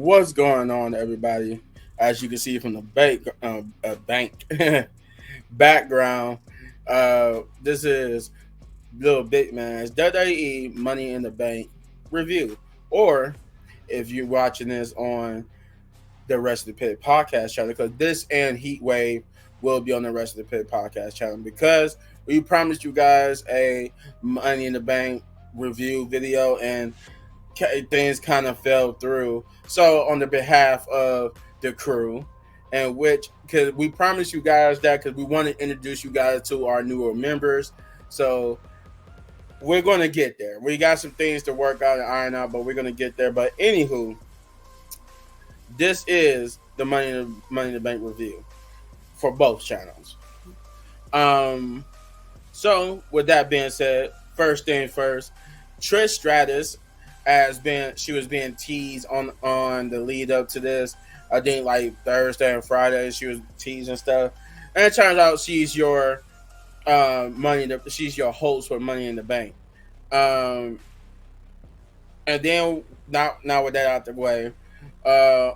What's going on, everybody? As you can see from the bank background, this is LilBigMan's WWE Money in the Bank review. Or if you're watching this on the Rest of the Pit podcast channel, because this and Heat Wave will be on the Rest of the Pit podcast channel, because we promised you guys a Money in the Bank review video, and things kind of fell through. So on the behalf of the crew, and which because we promised you guys that because we want to introduce you guys to our newer members. So we're going to get there. We got some things to work out and iron out, but we're going to get there. But anywho, this is the Money in the Bank review for both channels. So with that being said, first thing first, Trish Stratus she was being teased on the lead up to this. I think like Thursday and Friday she was teasing stuff, and it turns out she's your she's your host for Money in the Bank. And then now with that out the way,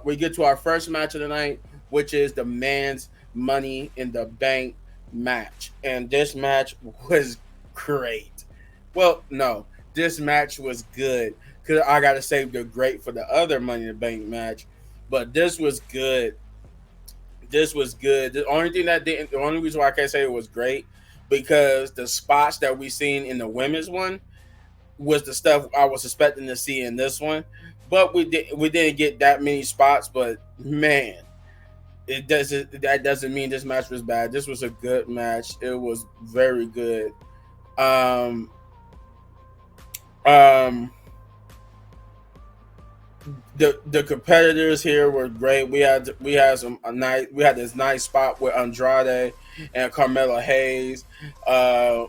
we get to our first match of the night, which is the man's Money in the Bank match, and this match was great. Well, no, this match was good. Because I got to save the great for the other Money in the Bank match. But this was good. This was good. The only reason why I can't say it was great, because the spots that we seen in the women's one was the stuff I was expecting to see in this one. But we didn't get that many spots. But man, that doesn't mean this match was bad. This was a good match. It was very good. The competitors here were great. We had this nice spot with Andrade and Carmelo Hayes,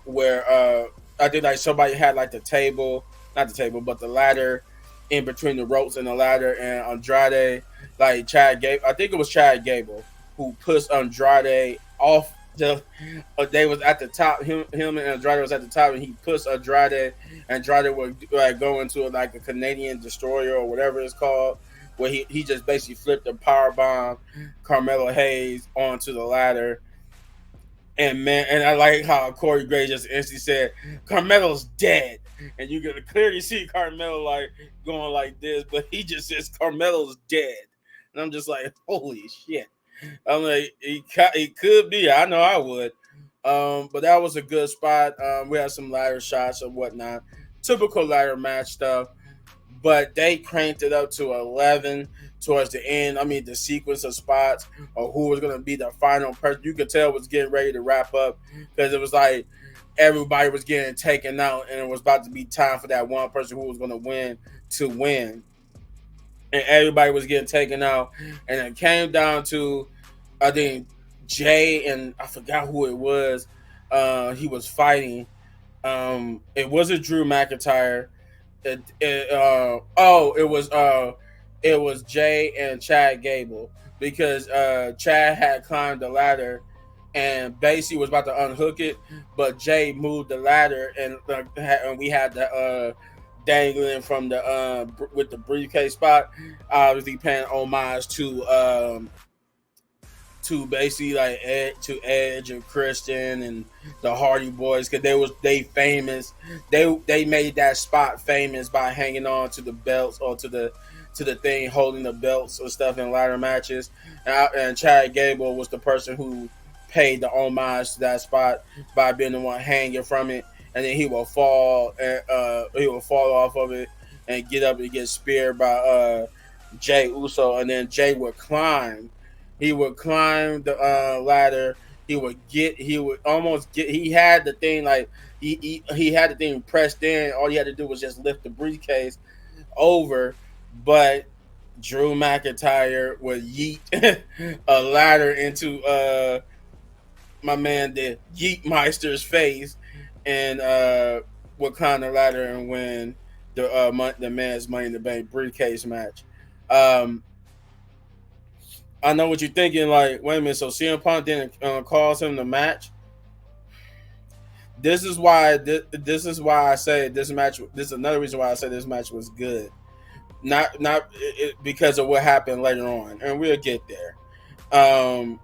where I think like somebody had like not the table, but the ladder in between the ropes and the ladder, and Andrade, like I think it was Chad Gable who pushed Andrade off they was at the top. Him and Andrade was at the top, and he pushed Andrade. Andrade would like go into like a Canadian destroyer or whatever it's called, where he just basically flipped a power bomb Carmelo Hayes onto the ladder. And man, and I like how Corey Gray just instantly said, "Carmelo's dead," and you can clearly see Carmelo like going like this, but he just says Carmelo's dead, and I'm just like, holy shit. I'm like, it could be. I know I would. But that was a good spot. We had some ladder shots and whatnot. Typical ladder match stuff. But they cranked it up to 11 towards the end. I mean, the sequence of spots or who was going to be the final person, you could tell was getting ready to wrap up, because it was like everybody was getting taken out, and it was about to be time for that one person who was going to win. And everybody was getting taken out, and it came down to, I think, Jay and I forgot who it was. He was fighting. It wasn't Drew McIntyre. It was Jay and Chad Gable, because Chad had climbed the ladder and basically was about to unhook it, but Jay moved the ladder, and we had the dangling from the with the briefcase spot, obviously paying homage to basically like Edge and Christian and the Hardy Boys, because they famous. They made that spot famous by hanging on to the belts or to the thing holding the belts or stuff in ladder matches. And Chad Gable was the person who paid the homage to that spot by being the one hanging from it. And then he will fall off of it and get up and get speared by Jay Uso, and then Jay would climb. He would climb the ladder. He had the thing like he had the thing pressed in. All he had to do was just lift the briefcase over, but Drew McIntyre would yeet a ladder into my man the Yeetmeister's face, and would climb the ladder and win the man's Money in the Bank briefcase match. I know what you're thinking. Like, wait a minute. So CM Punk didn't cause him the match. This is why I say this match. This is another reason why I say this match was good. not because of what happened later on, and we'll get there. Um,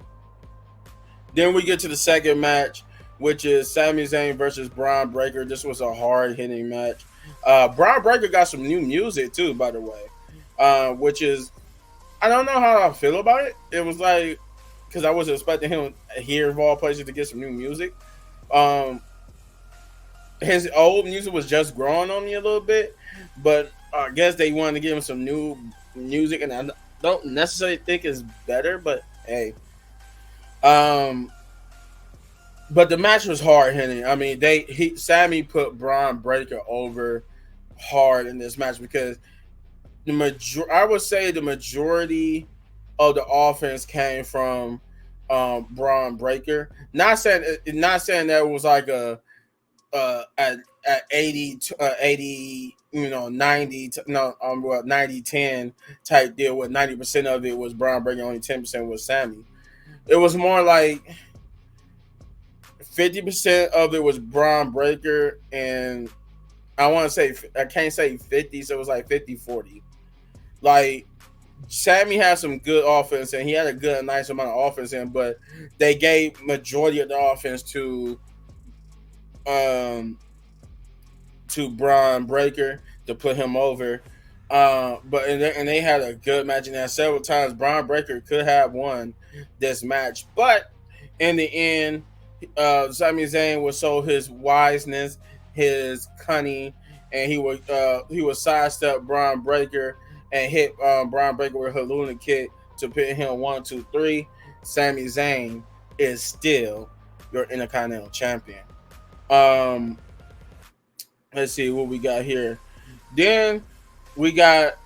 then we get to the second match, which is Sami Zayn versus Braun Breaker. This was a hard hitting match. Braun Breaker got some new music too, by the way, which is I don't know how I feel about it. It was like because I wasn't expecting him here of all places to get some new music. Um, his old music was just growing on me a little bit, but I guess they wanted to give him some new music, and I don't necessarily think it's better, but hey. Um, but the match was hard hitting. I mean, Sammy put Braun Breaker over hard in this match because I would say the majority of the offense came from Braun Breaker. Not saying that it was like a at 80 80 90 no well 90-10 type deal with 90% of it was Braun Breaker, only 10% was Sammy. It was more like 50% of it was Braun Breaker, and I can't say 50, so it was like 50-40. Like Sammy had some good offense, and he had a nice amount of offense in, but they gave majority of the offense um to Braun Breaker to put him over. But they had a good match in that several times. Braun Breaker could have won this match, but in the end, Sami Zayn was so his wiseness, his cunning, and he would sidestep Braun Breaker and hit Braun Breaker with a Haluna kick to put him 1-2-3. Sami Zayn is still your Intercontinental Champion. Um, let's see what we got here. Then we got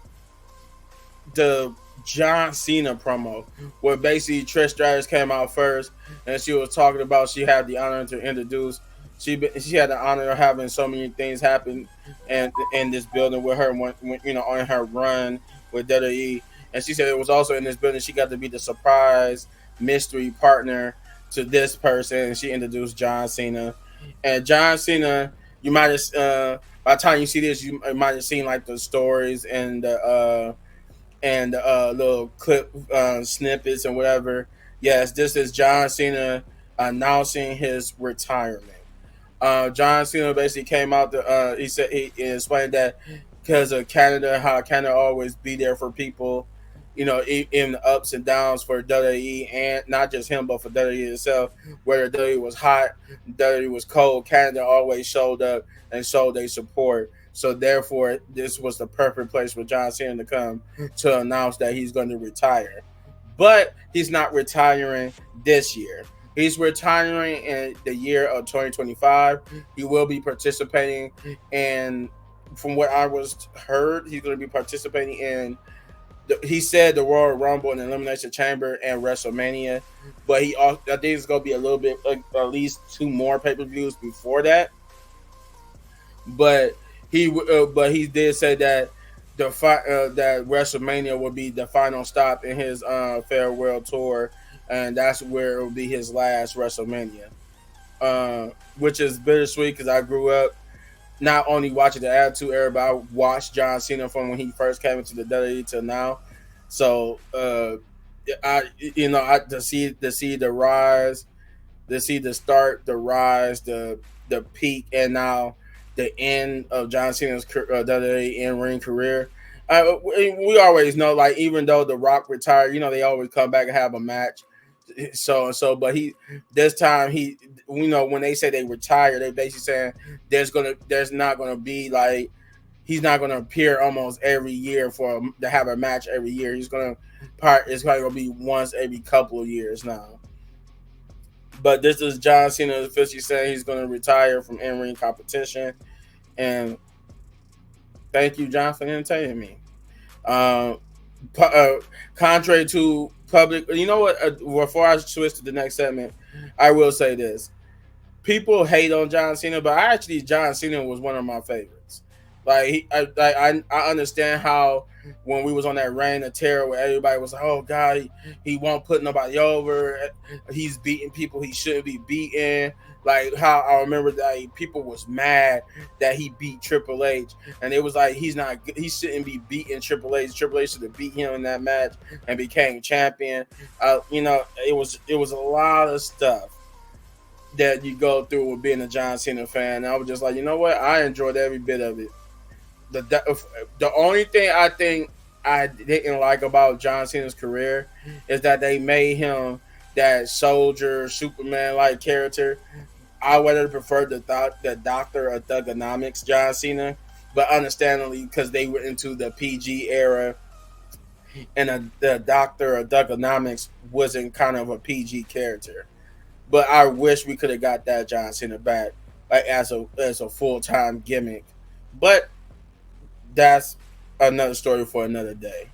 the John Cena promo, where basically Trish Stratus came out first, and she was talking about she had the honor to introduce. She had the honor of having so many things happen, and in this building with her when on her run with WWE, and she said it was also in this building she got to be the surprise mystery partner to this person, and she introduced John Cena, and John Cena. You might have by the time you see this, you might have seen like the stories and little clip snippets and whatever. Yes, this is John Cena announcing his retirement. John Cena basically came out. He said he explained that because of Canada, how Canada always be there for people, in the ups and downs for WWE, and not just him, but for WWE itself. Whether WWE was hot, WWE was cold, Canada always showed up and showed their support. So therefore, this was the perfect place for John Cena to come to announce that he's going to retire. But he's not retiring this year. He's retiring in the year of 2025. He will be participating in, from what I was heard, he's going to be participating in. He said the Royal Rumble and Elimination Chamber and WrestleMania, but I think it's going to be a little bit, at least 2 more pay-per-views before that. But he did say that that WrestleMania will be the final stop in his farewell tour, and that's where it will be his last WrestleMania, which is bittersweet because I grew up not only watching the Attitude Era, but I watched John Cena from when he first came into the WWE to now. So I to see the rise, to see the start, the rise, the peak, and now the end of John Cena's WWE in-ring career. We always know, like, even though The Rock retired, they always come back and have a match. But this time when they say they retire, they basically saying there's not gonna be like he's not gonna appear almost every year to have a match every year. It's probably gonna be once every couple of years now. But this is John Cena officially saying he's gonna retire from in-ring competition, and thank you, John, for entertaining me. Contrary to public, you know what? Before I switch to the next segment, I will say this: people hate on John Cena, but John Cena was one of my favorites. Like I understand how when we was on that reign of terror where everybody was like, "Oh God, he won't put nobody over. He's beating people he shouldn't be beating." Like how I remember that like, people was mad that he beat Triple H, and it was like he shouldn't be beating Triple H. Triple H should have beat him in that match and became champion. It was a lot of stuff that you go through with being a John Cena fan. And I was just like, you know what? I enjoyed every bit of it. The only thing I think I didn't like about John Cena's career is that they made him that soldier Superman like character. I would have preferred the Doctor of Thugonomics John Cena, but understandably because they were into the PG era, and the Doctor of Thugonomics wasn't kind of a PG character. But I wish we could have got that John Cena back, like as a full time gimmick. But that's another story for another day.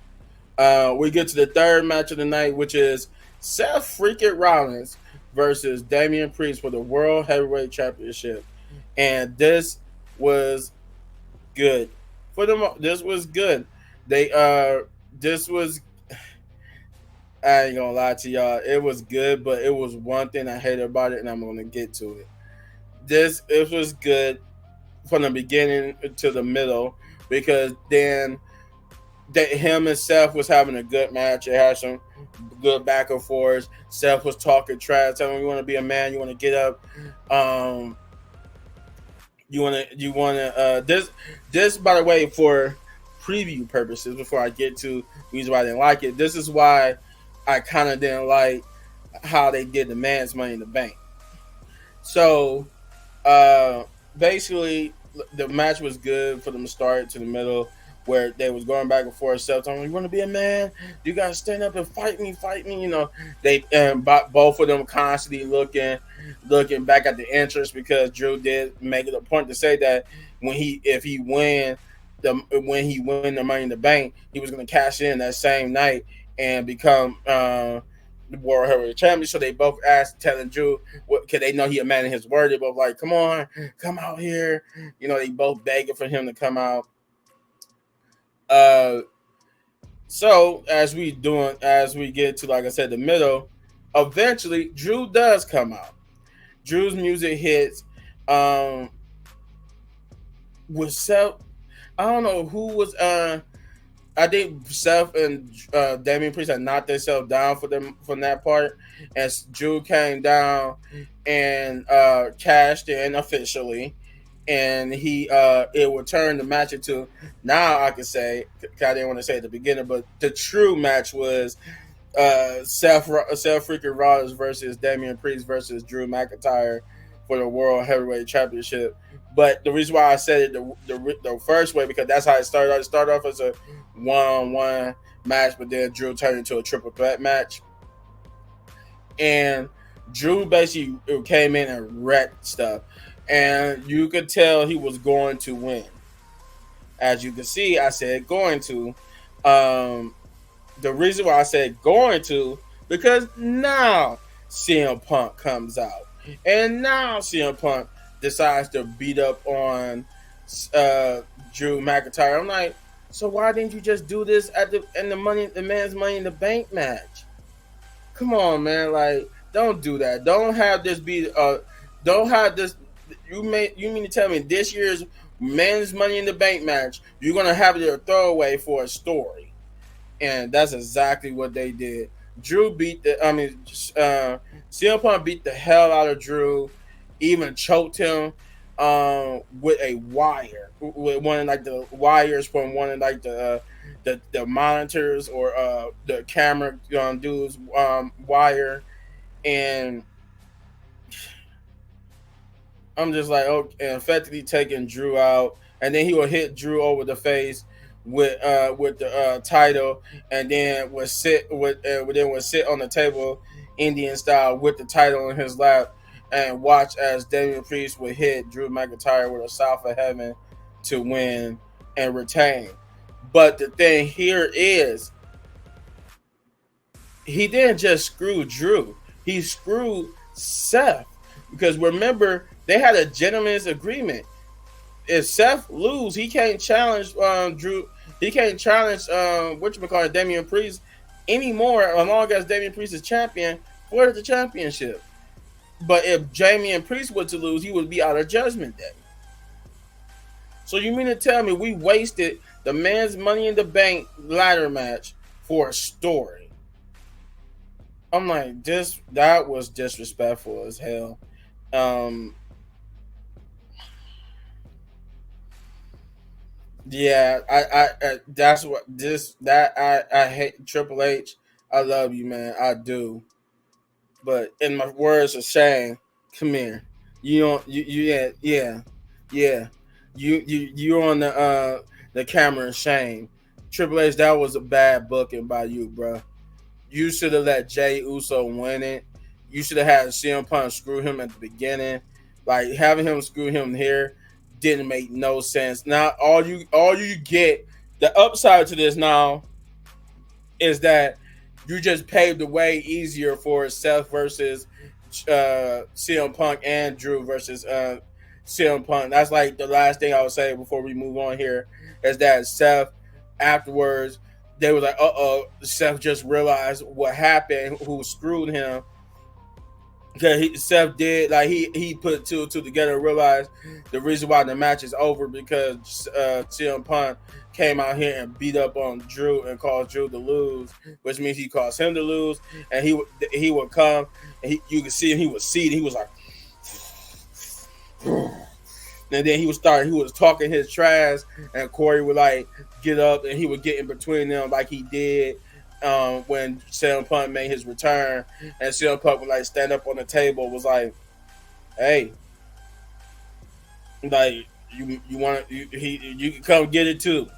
We get to the third match of the night, which is Seth freaking Rollins versus Damian Priest for the World Heavyweight Championship, and this was good. This was good. This was. I ain't gonna lie to y'all. It was good, but it was one thing I hated about it, and I'm gonna get to it. It was good from the beginning to the middle because then that him and Seth was having a good match. It had some good back and forth. Seth was talking trash, telling him you want to be a man, you want to get up. This by the way for preview purposes before I get to the reason why I didn't like it. This is why I kind of didn't like how they did the man's Money in the Bank. So basically the match was good from the start to the middle, where they was going back and forth. Seth telling you want to be a man, you gotta stand up and fight me. You know, they both of them constantly looking back at the entrance because Drew did make it a point to say that when he win the Money in the Bank, he was going to cash in that same night and become the World Heavyweight Champion. So they both asked, telling Drew, because they know he a man in his word. They both like, come on, come out here. You know, they both begging for him to come out. So as we get to, like I said, the middle, eventually Drew does come out. Drew's music hits. With Seth, I don't know who was. I think Seth and Damian Priest had knocked themselves down from that part, as Drew came down and cashed in officially, and he it would turn the match into, now I can say, I didn't want to say at the beginning, but the true match was Seth freaking Rollins versus Damian Priest versus Drew McIntyre for the World Heavyweight Championship. But the reason why I said it the first way, because that's how it started. It started off as a one-on-one match, but then Drew turned into a triple threat match. And Drew basically came in and wrecked stuff. And you could tell he was going to win. As you can see, I said going to. The reason why I said going to, because now CM Punk comes out. And now CM Punk decides to beat up on Drew McIntyre. I'm like, so why didn't you just do this in the man's Money in the Bank match? Come on, man! Like, don't do that. Don't have this be. Don't have this. You mean to tell me this year's men's Money in the Bank match you're gonna have it a throwaway for a story? And that's exactly what they did. CM Punk beat the hell out of Drew, even choked him with a wire, with one of like the wires from one of like the monitors or the camera dude's wire, and I'm just like, okay, and effectively taking Drew out, and then he will hit Drew over the face with the title, and then would sit on the table Indian style with the title in his lap, and watch as Damian Priest would hit Drew McIntyre with a South of Heaven to win and retain. But the thing here is, he didn't just screw Drew; he screwed Seth, because remember they had a gentleman's agreement. If Seth lose, he can't challenge Drew. He can't challenge Damian Priest anymore, as long as Damian Priest is champion for the championship. But if Jamie and Priest were to lose, he would be out of Judgment Day. So you mean to tell me we wasted the man's Money in the Bank ladder match for a story? I'm like, this that was disrespectful as hell. Um, yeah, I that's what this that I hate Triple H. I love you, man. I do. But in my words of Shane, come here. You don't you yeah. You on the camera and Shane. Triple H, that was a bad booking by you, bro. You should have let Jay Uso win it. You should have had CM Punk screw him at the beginning. Like having him screw him here didn't make no sense. Now all you get the upside to this now is that you just paved the way easier for Seth versus CM Punk and Drew versus CM Punk. That's like the last thing I would say before we move on here is that Seth afterwards they were like, Seth just realized what happened, who screwed him. Because Seth did like he put two and two together and realized the reason why the match is over because CM Punk came out here and beat up on Drew and caused Drew to lose, which means he caused him to lose, and he would come and you could see him, he was seated, he was like, and then he was talking his trash, and Corey would like get up and he would get in between them like he did when CM Punk made his return, and CM Punk would like stand up on the table, was like, "Hey, like you want you can come get it too,"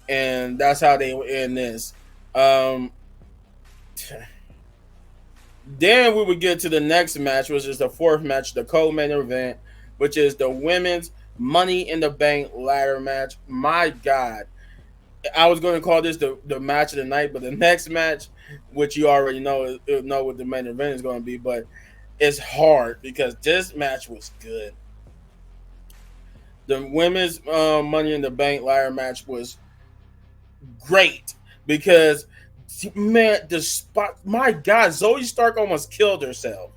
and that's how they would end this. Um, then we would get to the next match, which is the fourth match, the co-main event, which is the women's Money in the Bank ladder match. My God, I was going to call this the match of the night, but the next match, which you already know what the main event is going to be, but it's hard because this match was good. The women's Money in the Bank ladder match was great because, man, the spot. My God, Zoe Stark almost killed herself.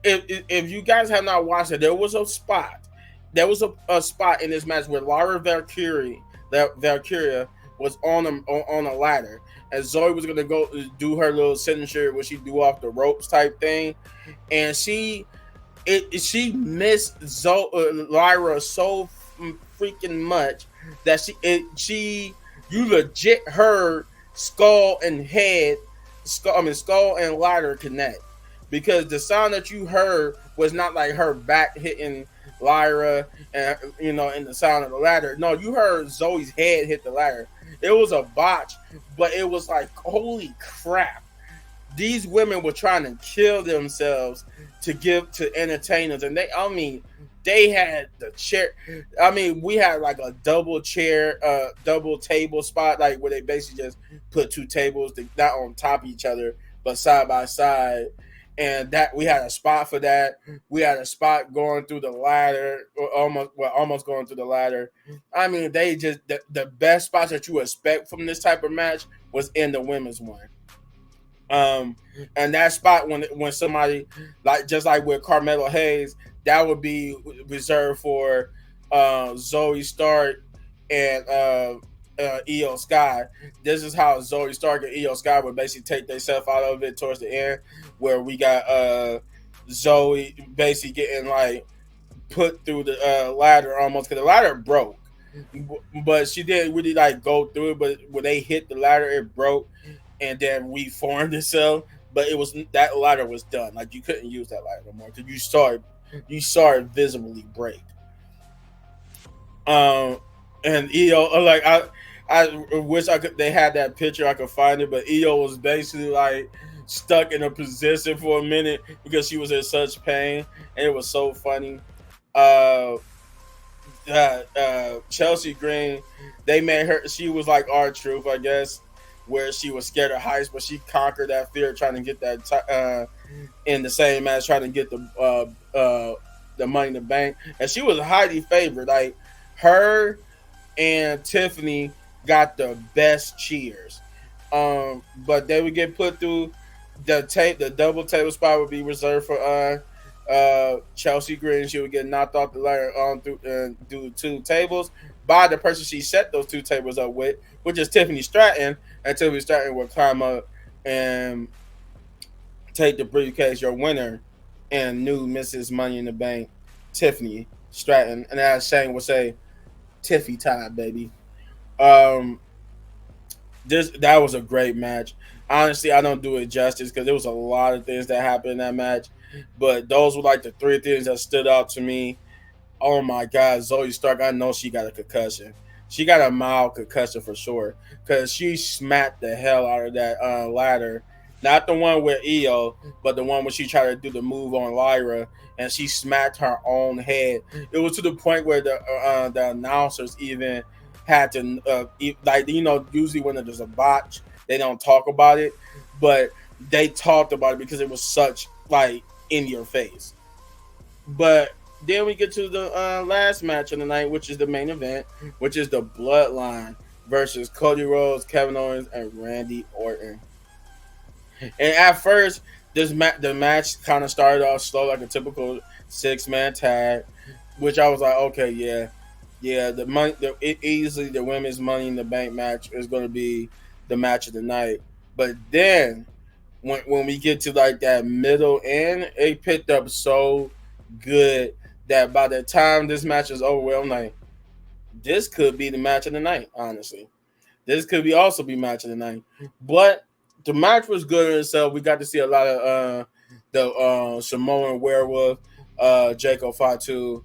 If you guys have not watched it, there was a spot. There was a spot in this match where Laura Valkyria was on a ladder, and Zoe was gonna go do her little signature where she do off the ropes type thing, and she missed Lyra so freaking much that she you legit heard skull and skull and ladder connect, because the sound that you heard was not like her back hitting Lyra and in the sound of the ladder. No, you heard Zoe's head hit the ladder. It was a botch, but it was like, holy crap. These women were trying to kill themselves to give to entertainers, and they had the chair. We had like a double table spot, like where they basically just put two tables not on top of each other, but side by side. And that we had a spot for that. We had a spot going through the ladder, or almost going through the ladder. They just the best spots that you expect from this type of match was in the women's one. And that spot when somebody just like with Carmelo Hayes, that would be reserved for Zoe Stark and Io Sky. This is how Zoe Stark and Io Sky would basically take themselves out of it towards the end, where we got Zoe basically getting like put through the ladder almost, because the ladder broke, but she didn't really like go through it. But when they hit the ladder, it broke and then reformed itself. But that ladder was done. Like you couldn't use that ladder no more because you saw it visibly break. And Io, like I wish they had that picture. I could find it, but Io was basically like stuck in a position for a minute because she was in such pain, and it was so funny. Chelsea Green, they made her. She was like R-Truth, I guess, where she was scared of heights, but she conquered that fear, trying to get that in the same match, trying to get the Money in the Bank, and she was highly favored. Like her and Tiffany got the best cheers. But they would get put through the double table spot would be reserved for Chelsea Green. She would get knocked off the ladder on through two tables by the person she set those two tables up with, which is Tiffany Stratton. And Tiffany Stratton would climb up and take the briefcase, your winner, and new Mrs. Money in the Bank, Tiffany Stratton. And as Shane would say, Tiffy time, baby. Um, that was a great match. Honestly, I don't do it justice because there was a lot of things that happened in that match, but those were like the three things that stood out to me. Oh my God, Zoe Stark! I know she got a concussion. She got a mild concussion for sure because she smacked the hell out of that ladder. Not the one with Io, but the one where she tried to do the move on Lyra, and she smacked her own head. It was to the point where the announcers even had to like usually when there's a botch, they don't talk about it, but they talked about it because it was such like in your face. But then we get to the last match of the night, which is the main event, which is the Bloodline versus Cody Rhodes, Kevin Owens, and Randy Orton. And at first, the match kind of started off slow, like a typical 6-man tag, which I was like, okay, yeah, easily the women's Money in the Bank match is going to be the match of the night. But then when we get to like that middle end, it picked up so good that by the time this match is over, I'm like, this could be the match of the night. Honestly, this could be also be match of the night. But the match was good in itself. We got to see a lot of the Samoan Werewolf, Jacob Fatu.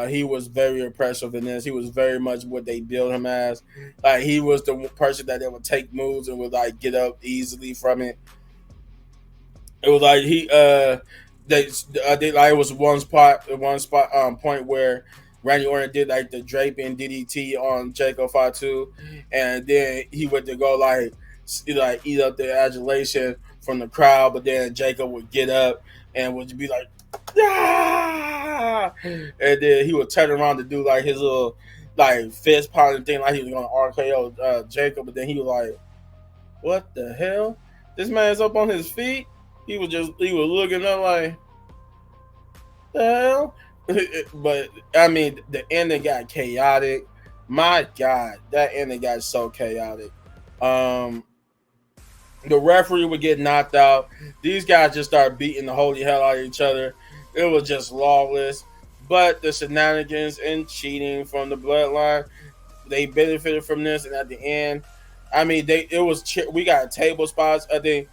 He was very impressive in this. He was very much what they built him as. Like he was the person that they would take moves and would like get up easily from it. It was like they like it was one spot point where Randy Orton did like the draping DDT on Jacob Fatu, and then he went to go like eat up the adulation from the crowd, but then Jacob would get up and would be like, ah! And then he would turn around to do like his little like fist pounding thing, like he was going to RKO Jacob, but then he was like, what the hell? This man's up on his feet. He was looking up like, the hell? But I mean, the ending got chaotic. My God, that ending got so chaotic. The referee would get knocked out. These guys just started beating the holy hell out of each other. It was just lawless. But the shenanigans and cheating from the Bloodline, they benefited from this. And at the end, I mean, we got table spots. I think,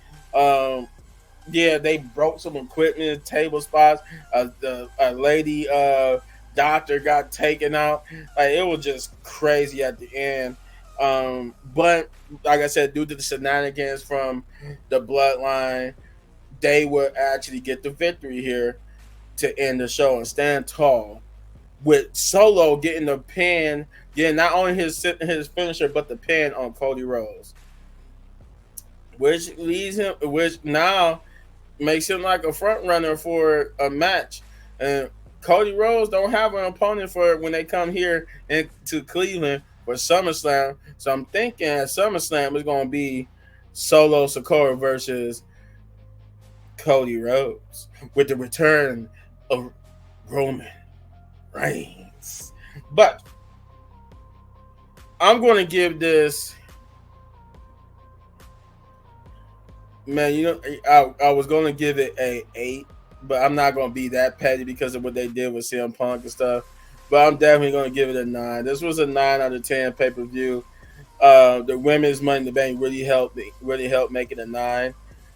yeah, they broke some equipment, table spots. A lady doctor got taken out. Like it was just crazy at the end. But like I said, due to the shenanigans from the Bloodline, they would actually get the victory here to end the show and stand tall. With Solo getting the pin, getting not only his finisher but the pin on Cody Rhodes, which now makes him like a front runner for a match. And Cody Rhodes don't have an opponent for when they come here to Cleveland for SummerSlam. So I'm thinking at SummerSlam is going to be Solo Sikoa versus Cody Rhodes with the return of Roman Reigns. But I'm going to give this, man, I was going to give it a 8, but I'm not going to be that petty because of what they did with CM Punk and stuff. But I'm definitely going to give it a 9. This was a 9 out of 10 pay-per-view. The women's Money in the Bank really helped make it a 9.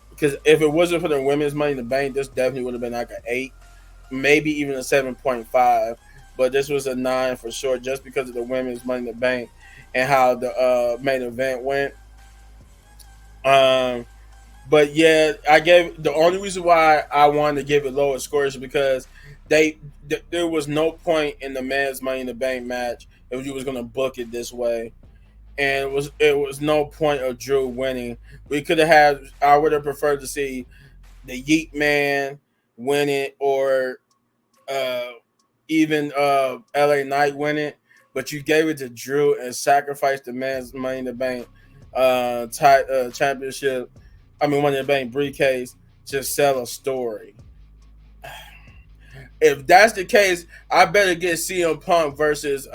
Because if it wasn't for the women's Money in the Bank, this definitely would have been like an 8, maybe even a 7.5. But this was a 9 for sure, just because of the women's Money in the Bank and how the main event went. But yeah, the only reason why I wanted to give it lower scores is because there was no point in the men's Money in the Bank match if you was gonna book it this way, and it was no point of Drew winning. I would have preferred to see the Yeet Man win it, or even LA Knight win it, but you gave it to Drew and sacrificed the man's Money in the Bank championship. I mean, Money in the Bank briefcase to sell a story. if that's the case, I better get CM Punk versus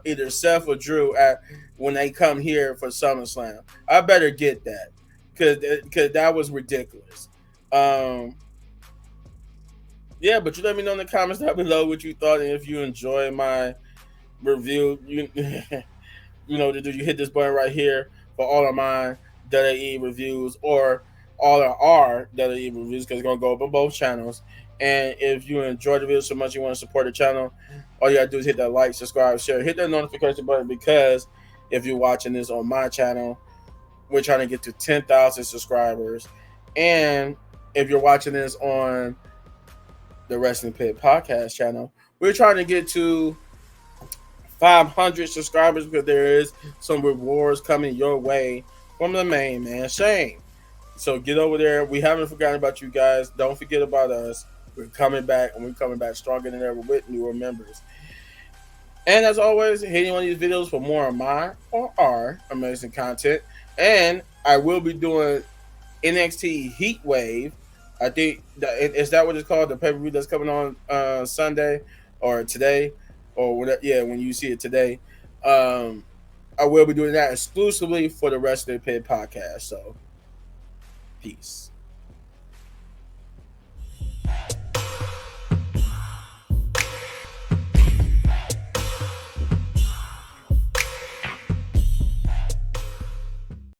either Seth or Drew at when they come here for SummerSlam. I better get that because that was ridiculous. Um, yeah, but you let me know in the comments down below what you thought and if you enjoy my review. You know, do you hit this button right here for all of my WWE reviews or all of our WWE reviews because it's going to go up on both channels. And if you enjoy the video so much you want to support the channel, all you got to do is hit that like, subscribe, share, hit that notification button because if you're watching this on my channel, we're trying to get to 10,000 subscribers. And if you're watching this on the Wrestling Pit podcast channel, we're trying to get to 500 subscribers because there is some rewards coming your way from the main man Shane. So get over there. We haven't forgotten about you guys. Don't forget about us. We're coming back and we're coming back stronger than ever with newer members. And as always, hitting one of these videos for more of my or our amazing content. And I will be doing NXT Heat Wave. I think is that what it's called? The pay-per-view that's coming on Sunday or today or whatever. Yeah, when you see it today, I will be doing that exclusively for the Wrestling Pit podcast. So, peace.